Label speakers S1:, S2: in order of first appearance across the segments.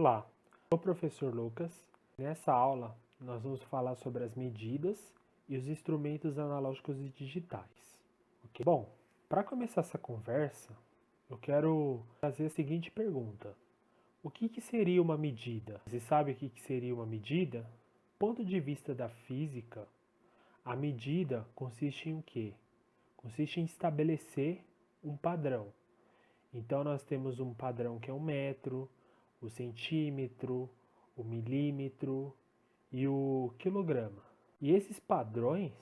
S1: Olá, sou o professor Lucas. Nessa aula, nós vamos falar sobre as medidas e os instrumentos analógicos e digitais. Okay? Bom, para começar essa conversa, eu quero fazer a seguinte pergunta. O que seria uma medida? Você sabe o que seria uma medida? Do ponto de vista da física, a medida consiste em o quê? Consiste em estabelecer um padrão. Então, nós temos um padrão que é o metro, o centímetro, o milímetro e o quilograma. E esses padrões,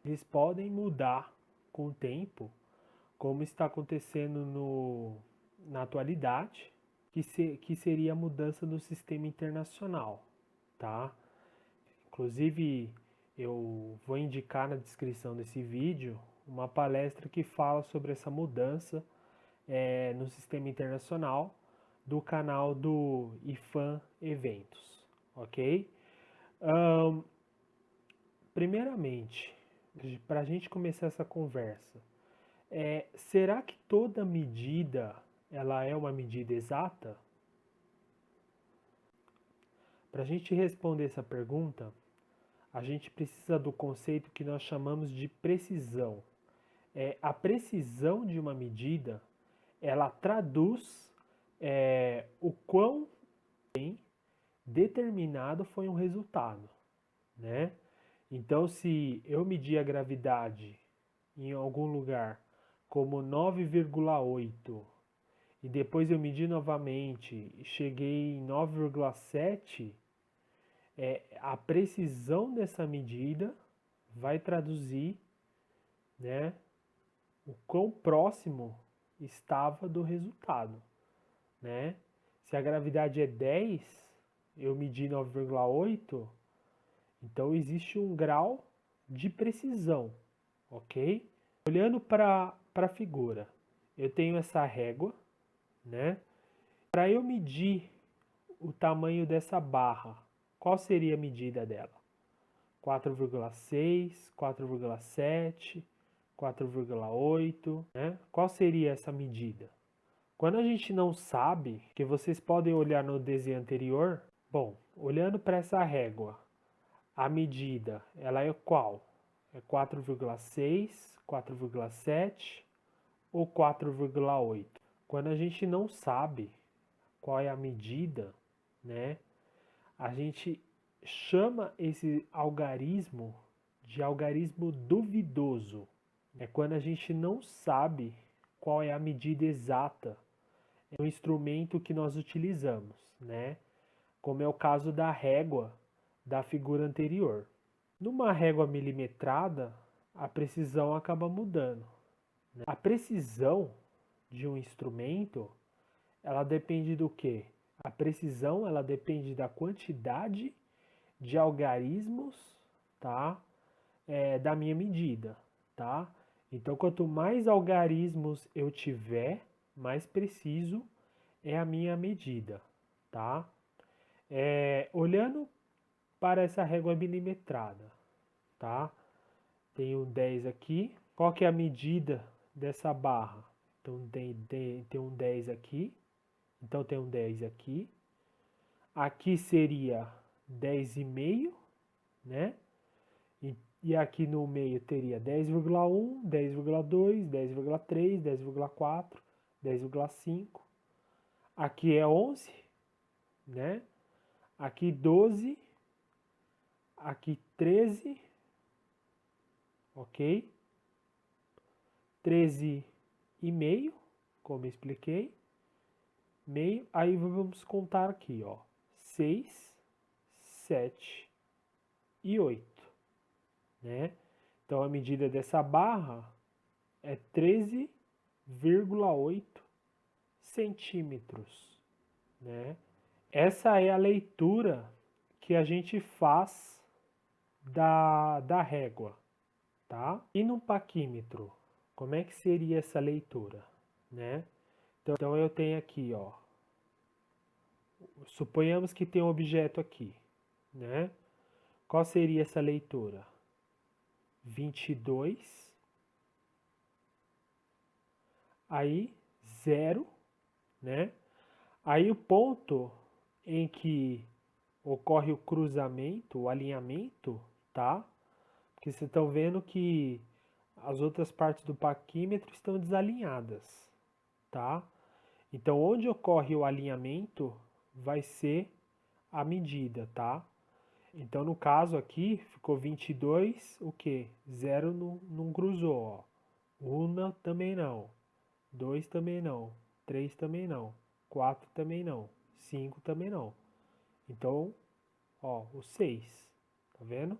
S1: eles podem mudar com o tempo, como está acontecendo na atualidade, que seria a mudança no sistema internacional, tá? Inclusive, eu vou indicar na descrição desse vídeo uma palestra que fala sobre essa mudança no sistema internacional do canal do IFAM Eventos, ok? Primeiramente, para a gente começar essa conversa, será que toda medida ela é uma medida exata? Para a gente responder essa pergunta, a gente precisa do conceito que nós chamamos de precisão. A precisão de uma medida, ela traduz o quão bem determinado foi um resultado, né? Então, se eu medir a gravidade em algum lugar como 9,8 e depois eu medi novamente e cheguei em 9,7, a precisão dessa medida vai traduzir, né, o quão próximo estava do resultado, né? Se a gravidade é 10, eu medi 9,8, então existe um grau de precisão, ok? Olhando para a figura, eu tenho essa régua, né? Para eu medir o tamanho dessa barra, qual seria a medida dela? 4,6, 4,7, 4,8, né? Qual seria essa medida? Quando a gente não sabe, que vocês podem olhar no desenho anterior, bom, olhando para essa régua, a medida, ela é qual? É 4,6, 4,7 ou 4,8? Quando a gente não sabe qual é a medida, né, a gente chama esse algarismo de algarismo duvidoso. É quando a gente não sabe qual é a medida exata, é o instrumento que nós utilizamos, né? Como é o caso da régua da figura anterior. Numa régua milimetrada, a precisão acaba mudando, né? A precisão de um instrumento, ela depende do quê? A precisão, ela depende da quantidade de algarismos, tá? Da minha medida, tá? Então, quanto mais algarismos eu tiver, mais preciso é a minha medida, tá? Olhando para essa régua milimetrada, tá? Tem um 10 aqui. Qual que é a medida dessa barra? Então, tem um 10 aqui. Então, tem um 10 aqui. Aqui seria 10,5, né? E aqui no meio teria 10,1, 10,2, 10,3, 10,4, 10,5. Aqui é 11, né? Aqui 12, aqui 13, ok? 13,5, como eu expliquei, meio. Aí vamos contar aqui, ó, 6, 7 e 8, né? Então a medida dessa barra é 13,8 centímetros, né? Essa é a leitura que a gente faz da régua, tá? E no paquímetro, como é que seria essa leitura, né? Então eu tenho aqui, ó, suponhamos que tem um objeto aqui, né? Qual seria essa leitura? 22, aí 0, né? Aí o ponto em que ocorre o cruzamento, o alinhamento, tá? Porque vocês estão vendo que as outras partes do paquímetro estão desalinhadas, tá? Então, onde ocorre o alinhamento vai ser a medida, tá? Então, no caso aqui, ficou 22, o quê? 0 não cruzou, ó. 1 também não. 2 também não. 3 também não. 4 também não. 5 também não. Então, ó, o 6, tá vendo?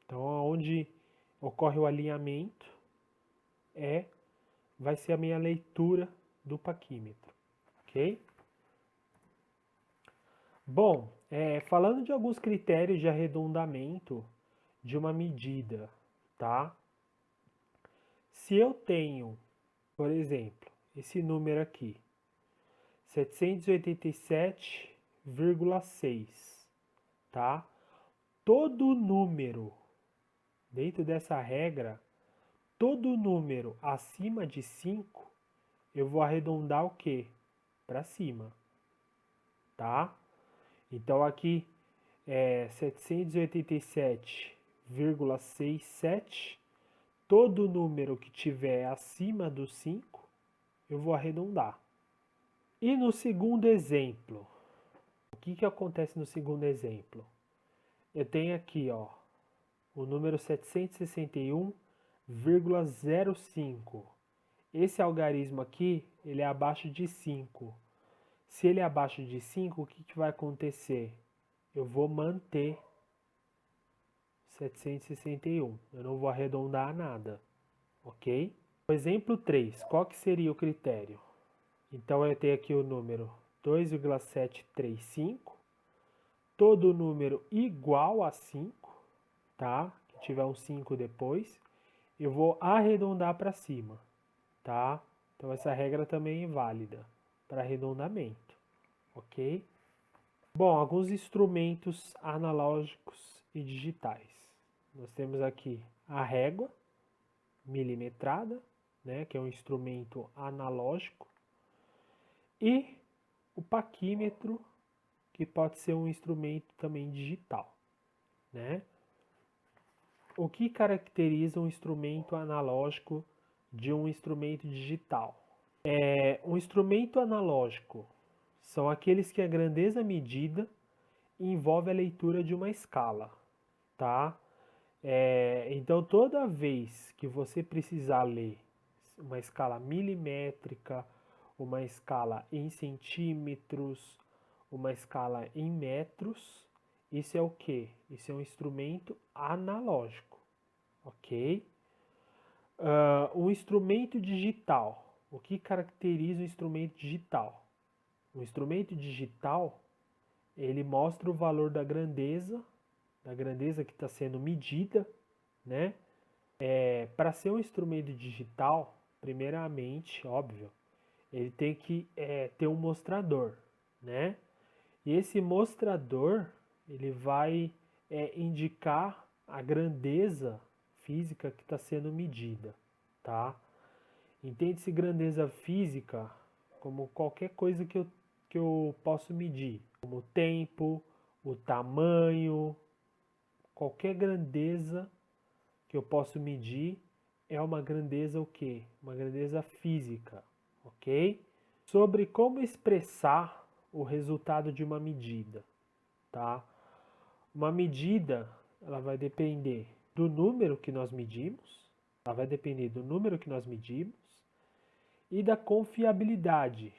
S1: Então, onde ocorre o alinhamento vai ser a minha leitura do paquímetro, ok? Bom, falando de alguns critérios de arredondamento de uma medida, tá? Se eu tenho, por exemplo, esse número aqui, 787,6, tá? Todo número, dentro dessa regra, todo número acima de 5, eu vou arredondar o quê? Para cima, tá? Então aqui é 787,67. Todo número que tiver acima do 5, eu vou arredondar. E no segundo exemplo, o que acontece no segundo exemplo? Eu tenho aqui, ó, o número 761,05. Esse algarismo aqui, ele é abaixo de 5. Se ele é abaixo de 5, o que vai acontecer? Eu vou manter 761. Eu não vou arredondar nada, ok? O exemplo 3, qual que seria o critério? Então eu tenho aqui o número 2,735, todo número igual a 5, tá? Que tiver um 5 depois, eu vou arredondar para cima, tá? Então essa regra também é válida para arredondamento, ok? Bom, alguns instrumentos analógicos e digitais. Nós temos aqui a régua milimetrada, né, que é um instrumento analógico, e o paquímetro, que pode ser um instrumento também digital, né? O que caracteriza um instrumento analógico de um instrumento digital? Um instrumento analógico são aqueles que a grandeza medida envolve a leitura de uma escala, tá? Então, toda vez que você precisar ler uma escala milimétrica, uma escala em centímetros, uma escala em metros, isso é o que? Isso é um instrumento analógico, ok? Um instrumento digital. O que caracteriza o instrumento digital? O instrumento digital, ele mostra o valor da grandeza que está sendo medida, né? Para ser um instrumento digital, primeiramente, óbvio, ele tem que ter um mostrador, né? E esse mostrador, ele vai indicar a grandeza física que está sendo medida, tá? Entende-se grandeza física como qualquer coisa que eu posso medir, como o tempo, o tamanho, qualquer grandeza que eu posso medir é uma grandeza o quê? Uma grandeza física, ok? Sobre como expressar o resultado de uma medida, tá? Uma medida, ela vai depender do número que nós medimos, ela vai depender do número que nós medimos e da confiabilidade,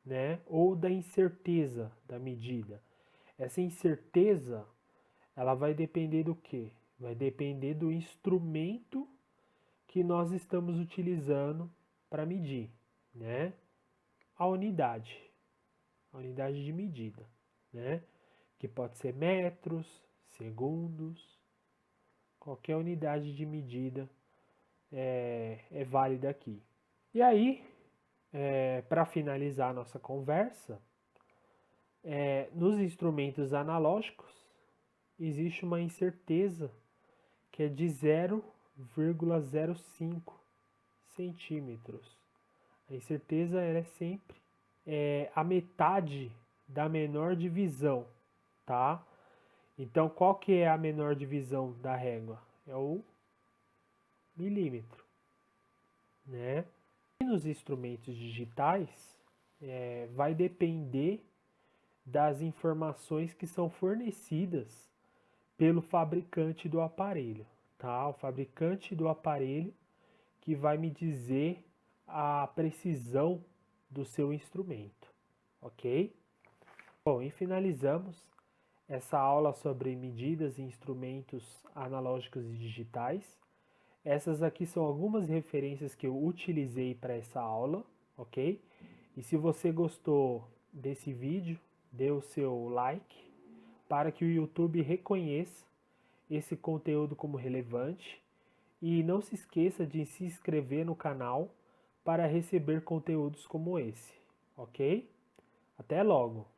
S1: né? Ou da incerteza da medida. Essa incerteza, ela vai depender do quê? Vai depender do instrumento que nós estamos utilizando para medir, né? A unidade de medida, né? Que pode ser metros, segundos, qualquer unidade de medida é válida aqui. E aí, para finalizar a nossa conversa, nos instrumentos analógicos existe uma incerteza que é de 0,05 centímetros. A incerteza é sempre a metade da menor divisão, tá? Então, qual que é a menor divisão da régua? É o milímetro, né? E nos instrumentos digitais, vai depender das informações que são fornecidas pelo fabricante do aparelho, tá? O fabricante do aparelho que vai me dizer a precisão do seu instrumento, ok? Bom, e finalizamos essa aula sobre medidas e instrumentos analógicos e digitais. Essas aqui são algumas referências que eu utilizei para essa aula, ok? E se você gostou desse vídeo, dê o seu like para que o YouTube reconheça esse conteúdo como relevante e não se esqueça de se inscrever no canal para receber conteúdos como esse, ok? Até logo!